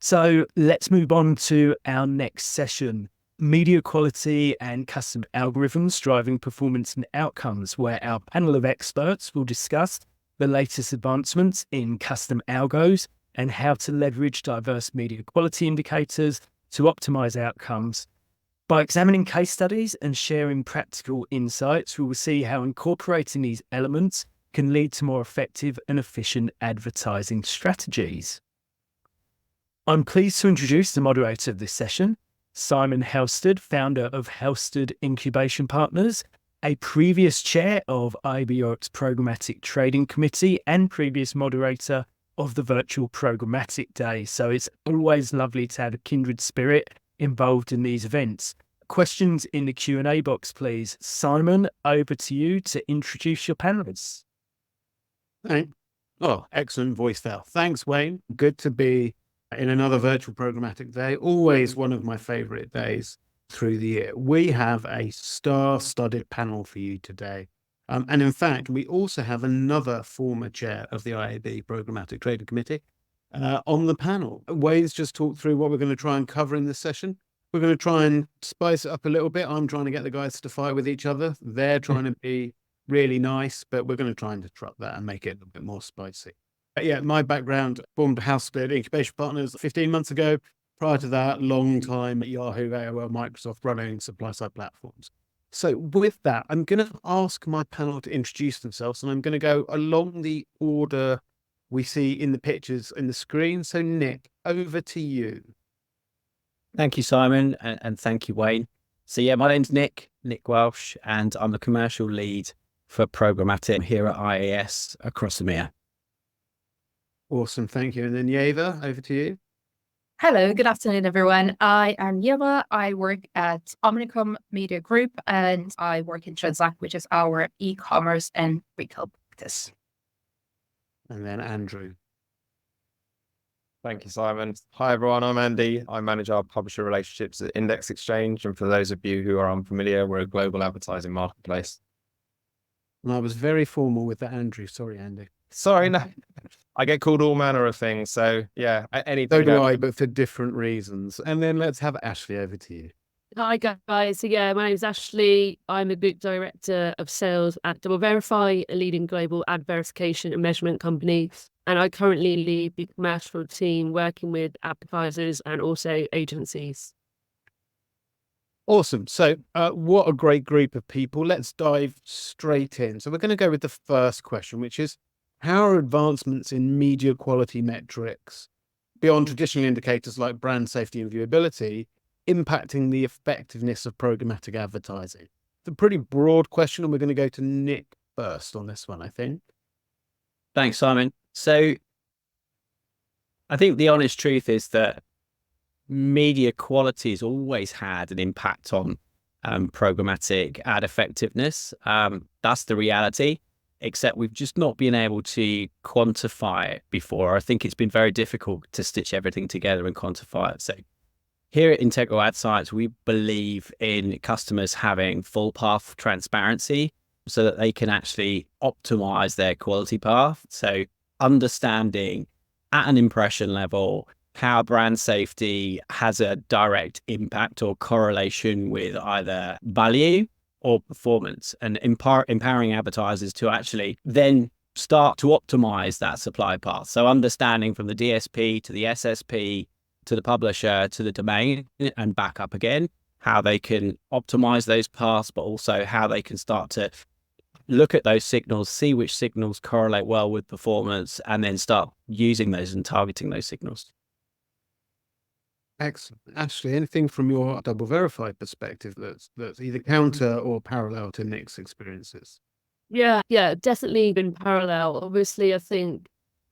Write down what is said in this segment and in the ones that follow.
So let's move on to our next session, media quality and custom algorithms driving performance and outcomes, where our panel of experts will discuss the latest advancements in custom algos and how to leverage diverse media quality indicators to optimize outcomes. By examining case studies and sharing practical insights, we will see how incorporating these elements can lead to more effective and efficient advertising strategies. I'm pleased to introduce the moderator of this session, Simon Halstead, founder of Halstead Incubation Partners, a previous chair of Ieva Programmatic Trading Committee and previous moderator of the virtual Programmatic Day. So it's always lovely to have a kindred spirit involved in these events. Questions in the Q&A box, please. Simon, over to you to introduce your panelists. Oh, excellent voice there. Thanks, Wayne. Good to be in another virtual Programmatic Day. Always one of my favorite days through the year. We have a star-studded panel for you today. And in fact, we also have another former chair of the IAB Programmatic Trading Committee on the panel. Wayne's just talked through what we're going to try and cover in this session. We're going to try and spice it up a little bit. I'm trying to get the guys to fight with each other. They're trying to be really nice, but we're going to try and disrupt that and make it a little bit more spicy. But yeah, my background, formed Halstead Incubation Partners 15 months ago. Prior to that, long time at Yahoo, AOL, Microsoft, running supply-side platforms. So with that, I'm going to ask my panel to introduce themselves, and I'm going to go along the order we see in the pictures in the screen. So Nick, over to you. Thank you, Simon, and thank you, Wayne. So yeah, my name's Nick Welch, and I'm the commercial lead for Programmatic here at IAS across EMEA. Awesome, thank you. And then Ieva, over to you. Hello, good afternoon, everyone. I am Ieva. I work at Omnicom Media Group, and I work in Transact, which is our e-commerce and retail practice. And then Andrew. Thank you, Simon. Hi, everyone. I'm Andy. I manage our publisher relationships at Index Exchange. And for those of you who are unfamiliar, we're a global advertising marketplace. And I was very formal with that, Andrew. Sorry, Andy. Sorry, no. I get called all manner of things. So yeah, anything. So do I, but for different reasons. And then let's have Ashley, over to you. Hi guys, so yeah, my name is Ashley. I'm a Group Director of Sales at DoubleVerify, a leading global ad verification and measurement company. And I currently lead the commercial team working with advertisers and also agencies. Awesome. So what a great group of people. Let's dive straight in. So we're going to go with the first question, which is, how are advancements in media quality metrics beyond traditional indicators like brand safety and viewability impacting the effectiveness of programmatic advertising? It's a pretty broad question, and we're going to go to Nick first on this one, I think. Thanks, Simon. So I think the honest truth is that media quality has always had an impact on programmatic ad effectiveness. That's the reality, except we've just not been able to quantify it before. I think it's been very difficult to stitch everything together and quantify it. So here at Integral Ad Science, we believe in customers having full path transparency so that they can actually optimize their quality path. So understanding at an impression level how brand safety has a direct impact or correlation with either value or performance, and empowering advertisers to actually then start to optimize that supply path. So understanding from the DSP to the SSP to the publisher to the domain and back up again, how they can optimize those paths, but also how they can start to look at those signals, see which signals correlate well with performance, and then start using those and targeting those signals. Excellent. Ashley, anything from your DoubleVerify perspective that's either counter or parallel to Nick's experiences? Yeah, definitely been parallel. Obviously, I think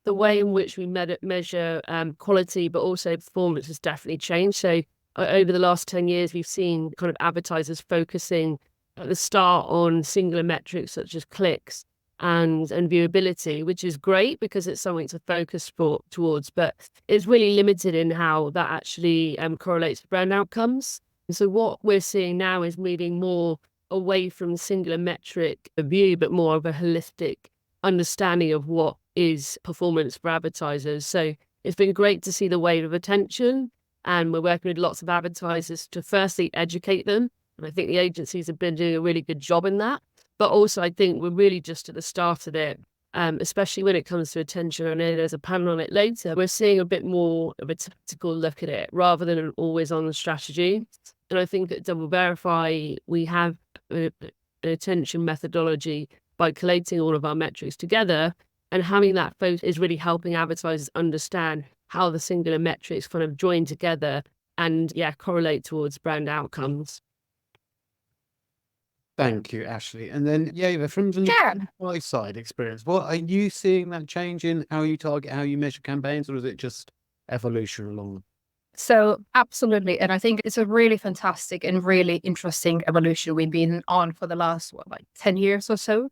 the way in which we measure quality, but also performance has definitely changed. So over the last 10 years, we've seen kind of advertisers focusing at the start on singular metrics such as clicks and viewability, which is great because it's something to focus towards, but it's really limited in how that actually correlates with brand outcomes. And so what we're seeing now is moving more away from singular metric view, but more of a holistic understanding of what is performance for advertisers. So it's been great to see the wave of attention, and we're working with lots of advertisers to firstly educate them. And I think the agencies have been doing a really good job in that. But also, I think we're really just at the start of it, especially when it comes to attention. I know there's a panel on it later. We're seeing a bit more of a tactical look at it rather than an always-on strategy. And I think at DoubleVerify, we have an attention methodology by collating all of our metrics together, and having that focus is really helping advertisers understand how the singular metrics kind of join together and correlate towards brand outcomes. Thank you, Ashley. And then, Ieva, from the supply side experience, what are you seeing that change in how you target, how you measure campaigns, or is it just evolution along? So absolutely. And I think it's a really fantastic and really interesting evolution we've been on for the last, 10 years or so.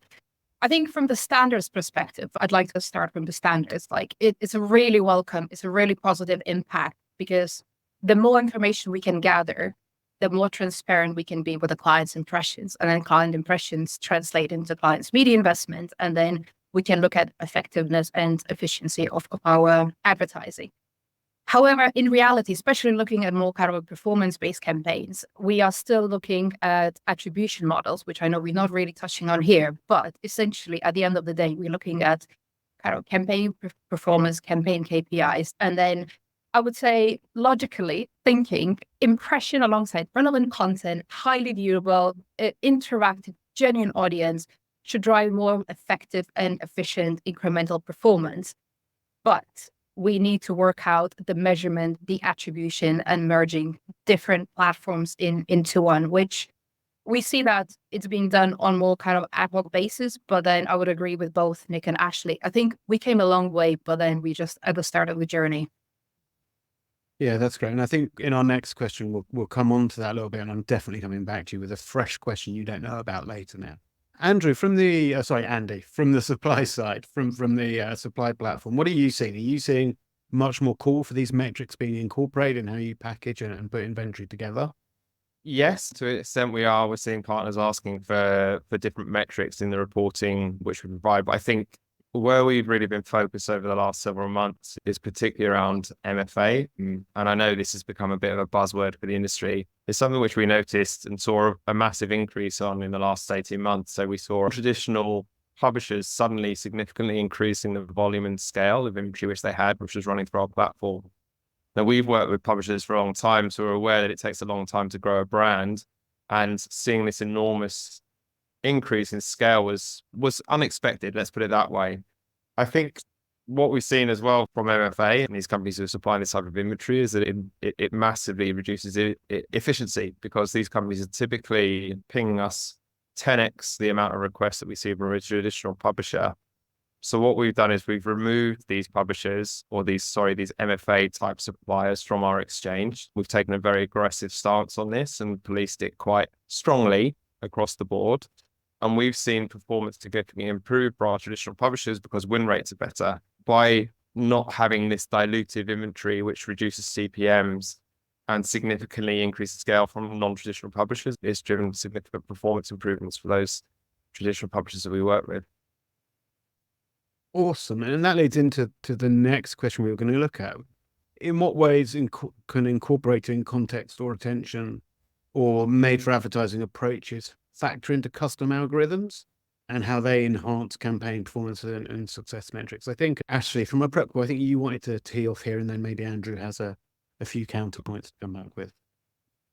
I think from the standards perspective, I'd like to start from the standards. Like it's a really welcome, it's a really positive impact, because the more information we can gather, the more transparent we can be with the client's impressions, and then client impressions translate into client's media investment. And then we can look at effectiveness and efficiency of our advertising. However, in reality, especially looking at more kind of performance-based campaigns, we are still looking at attribution models, which I know we're not really touching on here, but essentially at the end of the day, we're looking at kind of campaign performance, campaign KPIs, and then I would say logically thinking impression alongside relevant content, highly viewable, interactive, genuine audience should drive more effective and efficient incremental performance. But we need to work out the measurement, the attribution, and merging different platforms into one, which we see that it's being done on more kind of ad hoc basis. But then I would agree with both Nick and Ashley. I think we came a long way, but then we just at the start of the journey. Yeah, that's great. And I think in our next question, we'll come on to that a little bit. And I'm definitely coming back to you with a fresh question you don't know about later now. Andrew, from the, Andy, from the supply side, from the supply platform, what are you seeing? Are you seeing much more call for these metrics being incorporated in how you package and put inventory together? Yes, to an extent we are. We're seeing partners asking for different metrics in the reporting which we provide. But I think where we've really been focused over the last several months is particularly around MFA. And I know this has become a bit of a buzzword for the industry. It's something which we noticed and saw a massive increase on in the last 18 months. So we saw traditional publishers suddenly significantly increasing the volume and scale of inventory which they had, which was running through our platform. Now, we've worked with publishers for a long time, so we're aware that it takes a long time to grow a brand, and seeing this enormous increase in scale was unexpected, let's put it that way. I think what we've seen as well from MFA and these companies who are supplying this type of inventory is that it massively reduces efficiency, because these companies are typically pinging us 10x the amount of requests that we see from a traditional publisher. So what we've done is we've removed these publishers, or these MFA type suppliers from our exchange. We've taken a very aggressive stance on this and policed it quite strongly across the board. And we've seen performance significantly improve for our traditional publishers because win rates are better by not having this dilutive inventory, which reduces CPMs and significantly increases scale from non-traditional publishers. It's driven significant performance improvements for those traditional publishers that we work with. Awesome. And that leads into the next question we were going to look at. In what ways can incorporating context or attention or made for advertising approaches factor into custom algorithms and how they enhance campaign performance and success metrics? I think, Ashley, from a prep call, I think you wanted to tee off here, and then maybe Andrew has a few counterpoints to come back with.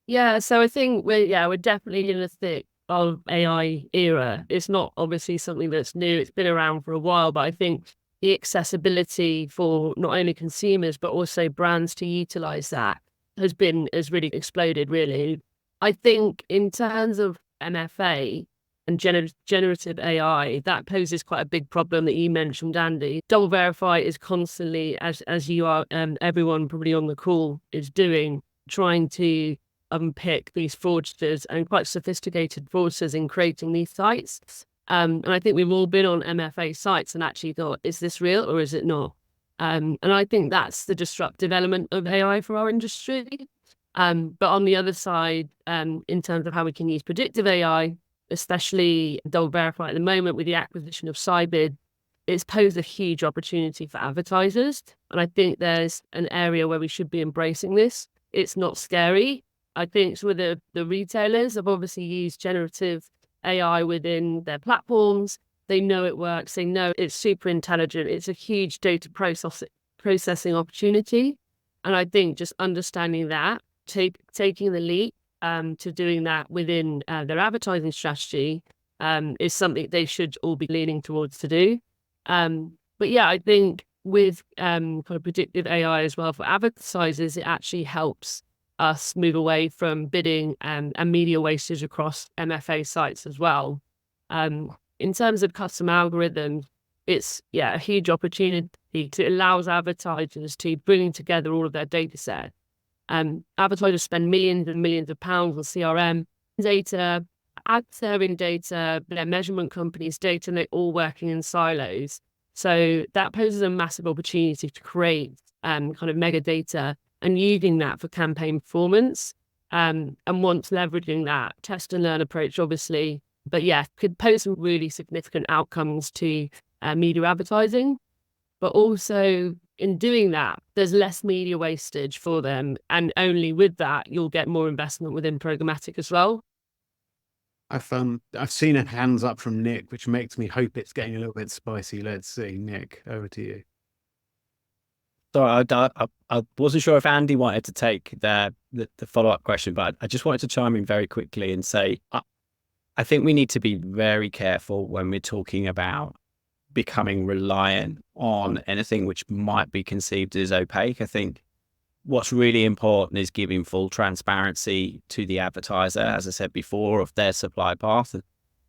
Yeah, so I think we're definitely in the thick of AI era. It's not obviously something that's new. It's been around for a while, but I think the accessibility for not only consumers, but also brands to utilize that has really exploded, really. I think in terms of MFA and generative AI, that poses quite a big problem that you mentioned, Andy. DoubleVerify is constantly, as you are, everyone probably on the call is doing, trying to unpick these fraudsters and quite sophisticated fraudsters in creating these sites. And I think we've all been on MFA sites and actually thought, is this real or is it not? And I think that's the disruptive element of AI for our industry. But on the other side, in terms of how we can use predictive AI, especially DoubleVerify at the moment with the acquisition of Sybid, it's posed a huge opportunity for advertisers. And I think there's an area where we should be embracing this. It's not scary. I think some of the retailers have obviously used generative AI within their platforms. They know it works. They know it's super intelligent. It's a huge data processing opportunity. And I think just understanding that, taking the leap to doing that within their advertising strategy is something they should all be leaning towards to do. But yeah, I think with kind of predictive AI as well for advertisers, it actually helps us move away from bidding and media wastage across MFA sites as well. In terms of custom algorithms, it's a huge opportunity to allows advertisers to bring together all of their data set. Advertisers spend millions and millions of pounds on CRM data, ad serving data, their measurement companies' data, and they're all working in silos. So that poses a massive opportunity to create kind of mega data and using that for campaign performance. And once leveraging that test and learn approach, obviously, but yeah, could pose some really significant outcomes to media advertising. But also in doing that, there's less media wastage for them. And only with that, you'll get more investment within programmatic as well. I've seen a hands up from Nick, which makes me hope it's getting a little bit spicy. Let's see. Nick, over to you. Sorry, I wasn't sure if Andy wanted to take the follow-up question, but I just wanted to chime in very quickly and say, I think we need to be very careful when we're talking about becoming reliant on anything which might be conceived as opaque. I think what's really important is giving full transparency to the advertiser, as I said before, of their supply path.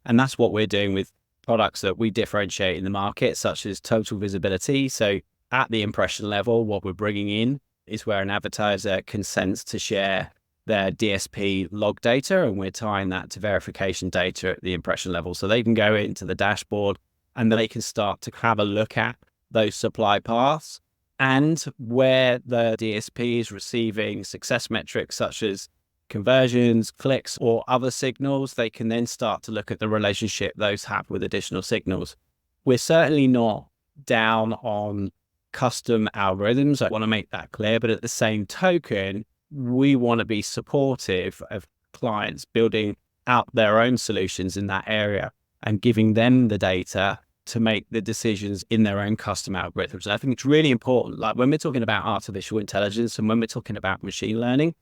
And that's what we're doing with products that we differentiate in the market, such as total visibility. So at the impression level, what we're bringing in is where an advertiser consents to share their DSP log data, and we're tying that to verification data at the impression level. So they can go into the dashboard and they can start to have a look at those supply paths, and where the DSP is receiving success metrics such as conversions, clicks, or other signals, they can then start to look at the relationship those have with additional signals. We're certainly not down on custom algorithms. I want to make that clear, but at the same token, we want to be supportive of clients building out their own solutions in that area and giving them the data to make the decisions in their own custom algorithms. And I think it's really important, like when we're talking about artificial intelligence and when we're talking about machine learning,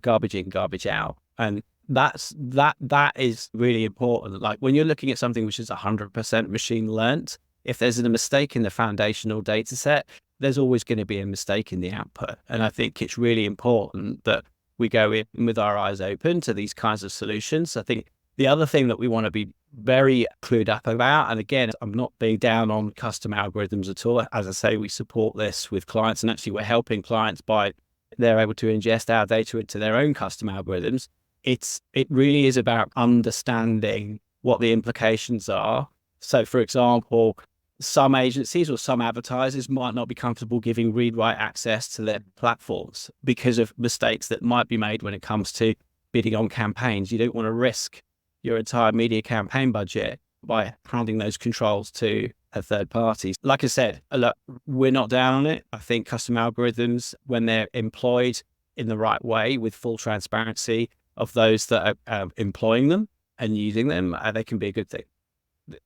garbage in, garbage out. And that is really important. Like when you're looking at something which is 100% machine learned, if there's a mistake in the foundational data set, there's always going to be a mistake in the output. And I think it's really important that we go in with our eyes open to these kinds of solutions. I think the other thing that we want to be very clued up about, and again, I'm not being down on custom algorithms at all. As I say, we support this with clients, and actually we're helping clients by they're able to ingest our data into their own custom algorithms. It really is about understanding what the implications are. So for example, some agencies or some advertisers might not be comfortable giving read-write access to their platforms because of mistakes that might be made when it comes to bidding on campaigns. You don't want to risk your entire media campaign budget by handing those controls to a third party. Like I said, look, we're not down on it. I think custom algorithms, when they're employed in the right way with full transparency of those that are employing them and using them, they can be a good thing.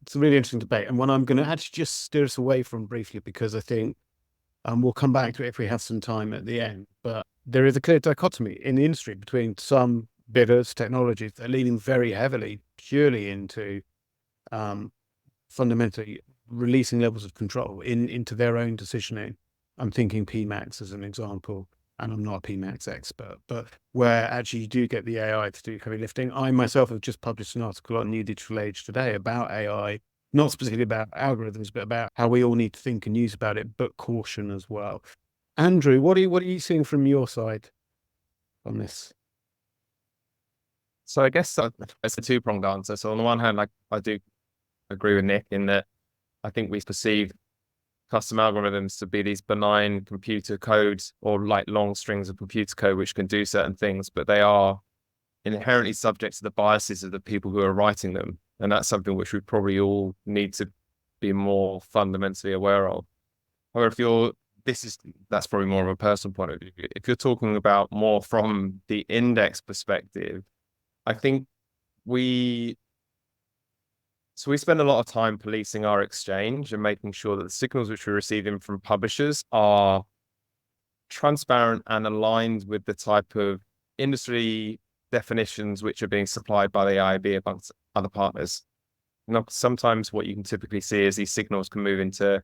It's a really interesting debate, and one I'm going to actually just steer us away from briefly, because I think we'll come back to it if we have some time at the end. But there is a clear dichotomy in the industry between some bidders, technologies that are leaning very heavily purely into fundamentally releasing levels of control into their own decisioning. I'm thinking PMax as an example, and I'm not a PMax expert, but where actually you do get the AI to do heavy lifting. I myself have just published an article on New Digital Age today about AI, not specifically about algorithms, but about how we all need to think and use about it, but caution as well. Andrew, what are you seeing from your side on this? So I guess it's a two-pronged answer. So on the one hand, I do agree with Nick in that I think we perceive custom algorithms to be these benign computer codes or like long strings of computer code which can do certain things, but they are inherently subject to the biases of the people who are writing them. And that's something which we probably all need to be more fundamentally aware of. However, that's probably more of a personal point of view. If you're talking about more from the index perspective, I think we spend a lot of time policing our exchange and making sure that the signals which we're receiving from publishers are transparent and aligned with the type of industry definitions which are being supplied by the IAB amongst other partners. Sometimes what you can typically see is these signals can move into,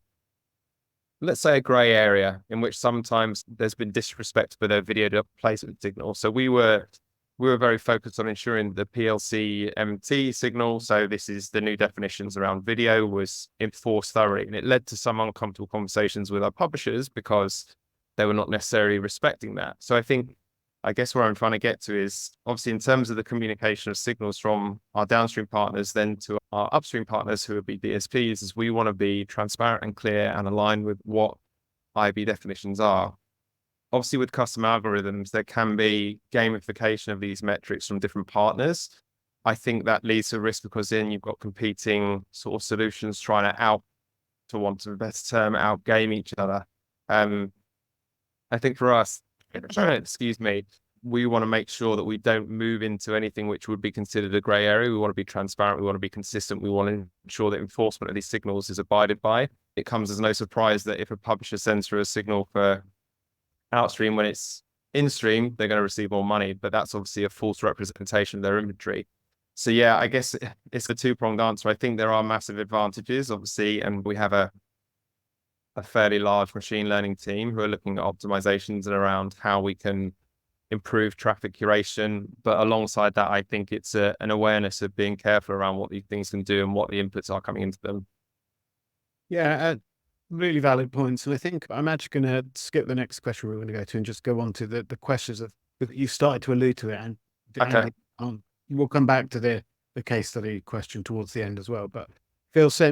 let's say, a grey area in which sometimes there's been disrespect for their video placement signal. So we were very focused on ensuring the PLC MT signal, so this is the new definitions around video, was enforced thoroughly. And it led to some uncomfortable conversations with our publishers because they were not necessarily respecting that. So I guess where I'm trying to get to is, obviously, in terms of the communication of signals from our downstream partners then to our upstream partners, who would be DSPs, is we want to be transparent and clear and aligned with what IB definitions are. Obviously, with custom algorithms, there can be gamification of these metrics from different partners. I think that leads to risk because then you've got competing sort of solutions trying to for want of a better term, outgame each other. I think for us, excuse me, we want to make sure that we don't move into anything which would be considered a grey area. We want to be transparent. We want to be consistent. We want to ensure that enforcement of these signals is abided by. It comes as no surprise that if a publisher sends through a signal for outstream when it's in-stream, they're going to receive more money, but that's obviously a false representation of their inventory. So yeah, I guess it's a two-pronged answer. I think there are massive advantages, obviously, and we have a fairly large machine learning team who are looking at optimizations and around how we can improve traffic curation. But alongside that, I think it's an awareness of being careful around what these things can do and what the inputs are coming into them. Yeah, really valid points. And I think I'm actually going to skip the next question we're going to go to and just go on to the questions that you started to allude to it. And okay. We'll come back to the case study question towards the end as well. But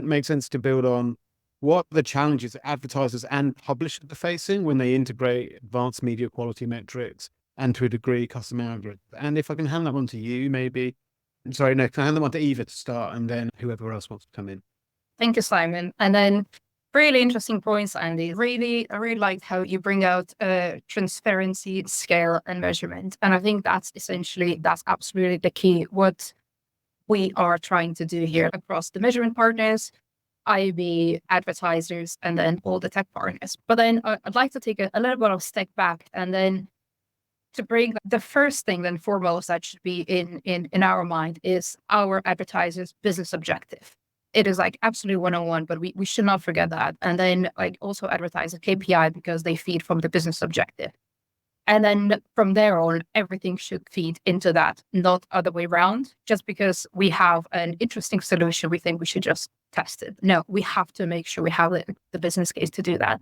makes sense to build on what the challenges advertisers and publishers are facing when they integrate advanced media quality metrics and, to a degree, custom algorithms. And if I can hand that one to you, maybe. Sorry, no, can I hand that one to Ieva to start, and then whoever else wants to come in? Thank you, Simon. And then really interesting points, Andy. I really liked how you bring out transparency, scale, and measurement. And I think that's absolutely the key. What we are trying to do here across the measurement partners, IAB, advertisers, and then all the tech partners. But then I'd like to take a little bit of a step back and then to bring the first thing then foremost that should be in our mind is our advertisers' business objective. It is like absolutely 101, but we should not forget that. And then like also advertiser KPI because they feed from the business objective. And then from there on, everything should feed into that, not other way around. Just because we have an interesting solution, we think we should just test it. No, we have to make sure we have the business case to do that.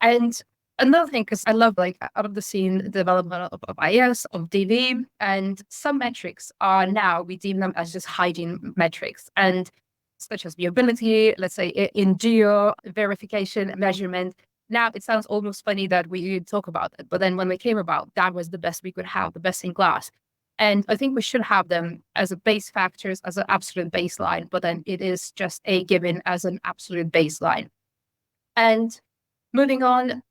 And another thing, because I love like out of the scene development of IS, of DV, and some metrics are now, we deem them as just hygiene metrics. And such as viewability, let's say in geo verification measurement. Now it sounds almost funny that we talk about it, but then when they came about, that was the best we could have, the best in class. And I think we should have them as a base factors, as an absolute baseline, but then it is just a given as an absolute baseline. And moving on,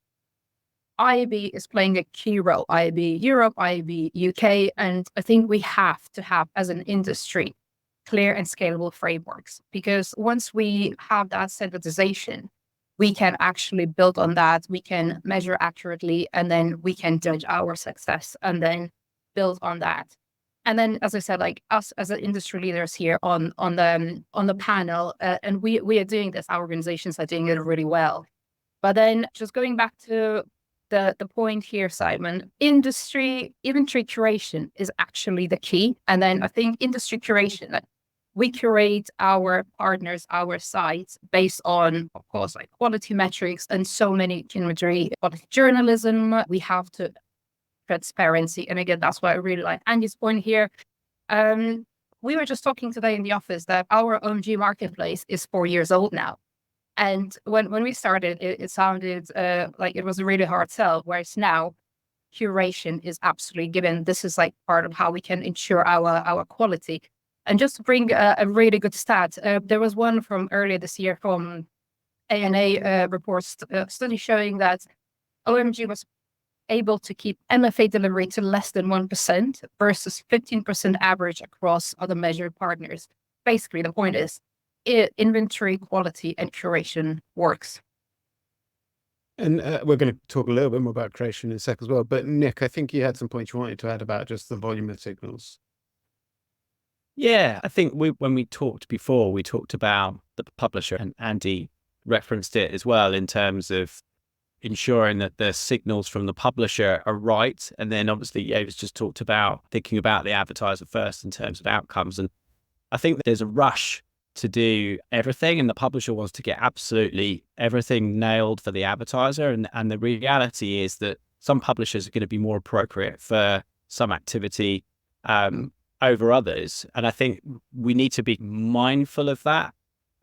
IAB is playing a key role, IAB Europe, IAB UK, and I think we have to have as an industry clear and scalable frameworks, because once we have that standardization, we can actually build on that, we can measure accurately, and then we can judge our success and then build on that. And then, as I said, like us as industry leaders here on the panel, and we are doing this, our organizations are doing it really well. But then just going back to the point here, Simon, inventory curation is actually the key. And then I think industry curation, we curate our partners, our sites based on, of course, like quality metrics and so many imagery, quality journalism. We have to transparency. And again, that's why I really like Andy's point here. We were just talking today in the office that our OMG marketplace is 4 years old now. And when we started, it sounded like it was a really hard sell, whereas now curation is absolutely given. This is like part of how we can ensure our quality. And just to bring a really good stat, there was one from earlier this year from ANA reports study showing that OMG was able to keep MFA delivery to less than 1% versus 15% average across other measured partners. Basically, the point is inventory quality and curation works. And we're going to talk a little bit more about curation in a sec as well. But Nick, I think you had some points you wanted to add about just the volume of signals. Yeah, I think when we talked before, we talked about the publisher, and Andy referenced it as well in terms of ensuring that the signals from the publisher are right. And then obviously Ieva's just talked about thinking about the advertiser first in terms of outcomes. And I think there's a rush to do everything, and the publisher wants to get absolutely everything nailed for the advertiser. And the reality is that some publishers are going to be more appropriate for some activity over others. And I think we need to be mindful of that.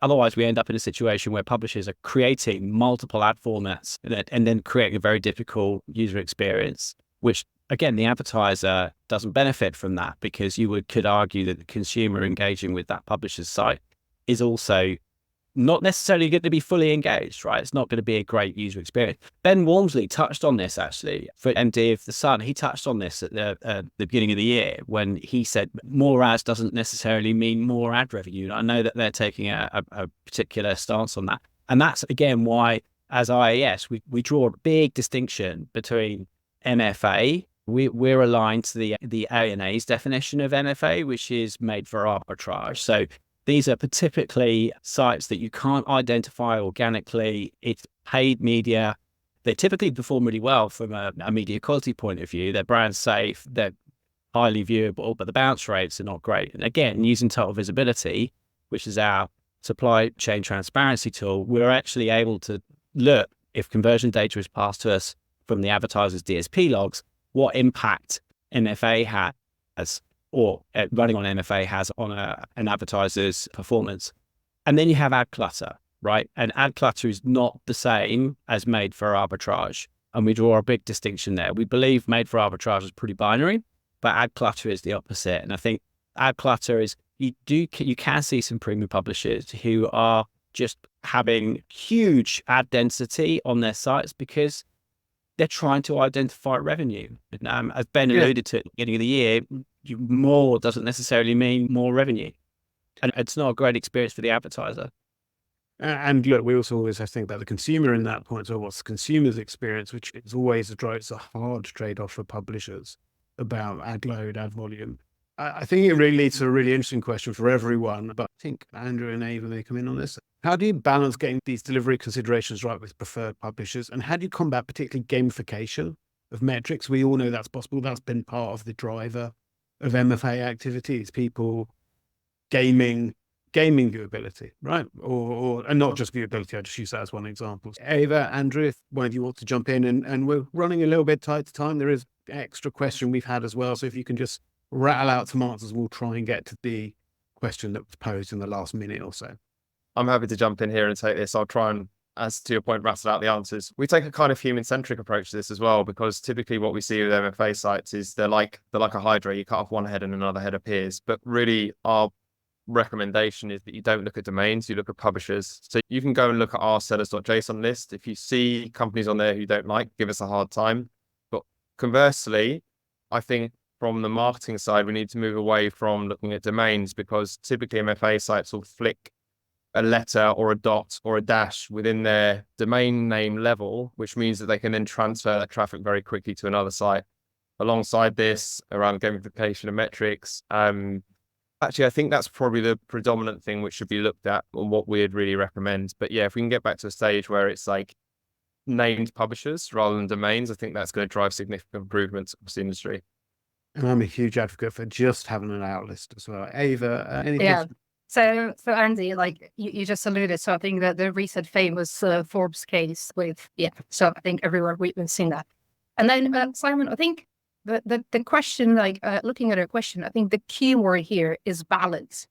Otherwise, we end up in a situation where publishers are creating multiple ad formats and then creating a very difficult user experience, which, again, the advertiser doesn't benefit from that, because you could argue that the consumer engaging with that publisher's site is also not necessarily going to be fully engaged, right? It's not going to be a great user experience. Ben Walmsley touched on this, actually, for MD of The Sun. He touched on this at the beginning of the year when he said more ads doesn't necessarily mean more ad revenue. I know that they're taking a particular stance on that. And that's, again, why, as IAS, we draw a big distinction between MFA. We're aligned to the ANA's definition of MFA, which is made for arbitrage. So these are typically sites that you can't identify organically. It's paid media. They typically perform really well from a media quality point of view. They're brand safe, they're highly viewable, but the bounce rates are not great. And again, using Total Visibility, which is our supply chain transparency tool, we're actually able to look, if conversion data is passed to us from the advertiser's DSP logs, what impact MFA has, or running on MFA has on an advertiser's performance. And then you have ad clutter, right? And ad clutter is not the same as made for arbitrage. And we draw a big distinction there. We believe made for arbitrage is pretty binary, but ad clutter is the opposite. And I think ad clutter is, you can see some premium publishers who are just having huge ad density on their sites because they're trying to identify revenue. As Ben alluded to at the beginning of the year, more doesn't necessarily mean more revenue. And it's not a great experience for the advertiser. And look, we also always have to think about the consumer in that point. So what's the consumer's experience, which is always it's a hard trade-off for publishers about ad load, ad volume. I think it really leads to a really interesting question for everyone, but I think Andrew and Ieva may come in on this. How do you balance getting these delivery considerations right with preferred publishers? And how do you combat particularly gamification of metrics? We all know that's possible. That's been part of the driver of MFA activities, people gaming viewability, right? And not just viewability. I just use that as one example. Ieva, Andrew, if one of you want to jump in, and we're running a little bit tight to time. There is an extra question we've had as well. So if you can just rattle out some answers, we'll try and get to the question that was posed in the last minute or so. I'm happy to jump in here and take this. I'll try and, as to your point, rattle out the answers. We take a kind of human-centric approach to this as well, because typically what we see with MFA sites is they're like a hydra. You cut off one head and another head appears. But really, our recommendation is that you don't look at domains, you look at publishers. So you can go and look at our sellers.json list. If you see companies on there who you don't like, give us a hard time. But conversely, I think from the marketing side, we need to move away from looking at domains, because typically MFA sites will flick a letter or a dot or a dash within their domain name level, which means that they can then transfer that traffic very quickly to another site. Alongside this, around gamification and metrics, actually, I think that's probably the predominant thing which should be looked at and what we'd really recommend. But yeah, if we can get back to a stage where it's like named publishers rather than domains, I think that's going to drive significant improvements across the industry. And I'm a huge advocate for just having an out list as well. Ieva, anything? Yeah. So Andy, like you just alluded, so I think that the recent famous Forbes case with, so I think everyone we've seen that. And then Simon, I think the question, like looking at a question, I think the key word here is balance.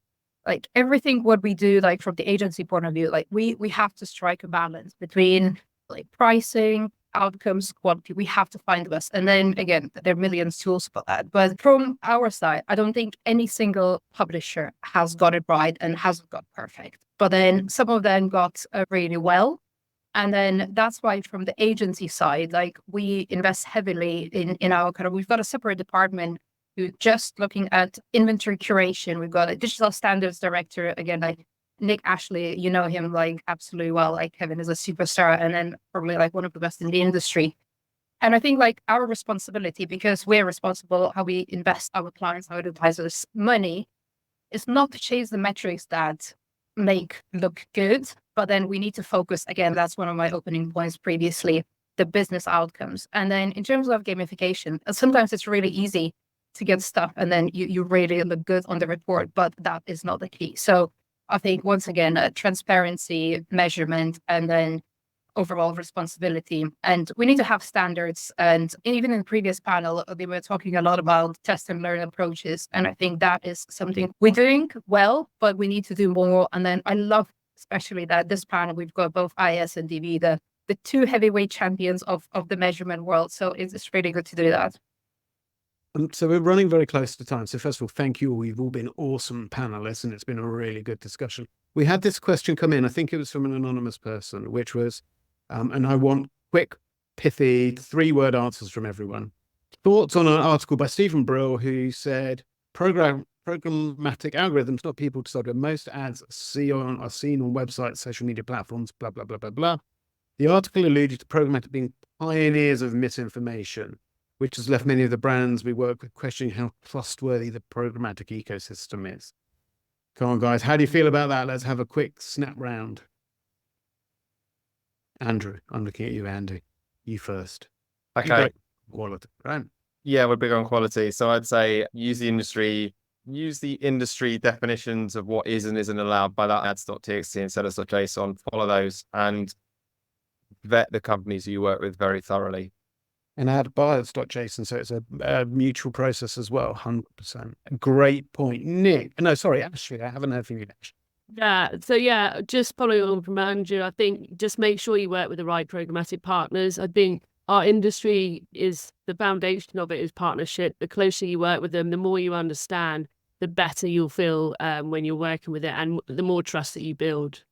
Like everything what we do, like from the agency point of view, like we have to strike a balance between like pricing, outcomes, quality, we have to find the best. And then again, there are millions of tools for that. But from our side, I don't think any single publisher has got it right and hasn't got perfect. But then some of them got really well. And then that's why from the agency side, like we invest heavily in our we've got a separate department who's just looking at inventory curation. We've got a digital standards director, again, like Nick Ashley, you know him like absolutely well, like Kevin is a superstar and then probably like one of the best in the industry. And I think like our responsibility, because we're responsible how we invest our clients, our advisors' money, is not to chase the metrics that make look good, but then we need to focus, again, that's one of my opening points previously, the business outcomes. And then in terms of gamification, sometimes it's really easy to get stuff and then you really look good on the report, but that is not the key. So I think once again, transparency, measurement, and then overall responsibility. And we need to have standards. And even in the previous panel, they were talking a lot about test and learn approaches. And I think that is something we're doing well, but we need to do more. And then I love especially that this panel, we've got both IS and DV, the two heavyweight champions of the measurement world. So it's really good to do that. So we're running very close to time. So first of all, thank you all. You've all been awesome panelists and it's been a really good discussion. We had this question come in, I think it was from an anonymous person, which was, and I want quick, pithy, 3-word answers from everyone. Thoughts on an article by Stephen Brill who said, programmatic algorithms, not people decided. Most ads are seen on websites, social media platforms, blah, blah, blah, blah, blah. The article alluded to programmatic being pioneers of misinformation, which has left many of the brands we work with questioning how trustworthy the programmatic ecosystem is. Come on, guys. How do you feel about that? Let's have a quick snap round. Andrew, I'm looking at you, Andy. You first. Okay. Quality, right? Yeah, we're big on quality. So I'd say use the industry definitions of what is and isn't allowed by that ads.txt and sellers.json. Follow those and vet the companies you work with very thoroughly. And add buyers.json, so it's a mutual process as well, 100%. Great point. Nick, no, sorry, Ashley, I haven't heard from you, Ashley. Yeah, so yeah, just following on from Andrew, I think just make sure you work with the right programmatic partners. I think our industry is, the foundation of it is partnership. The closer you work with them, the more you understand, the better you'll feel when you're working with it and the more trust that you build.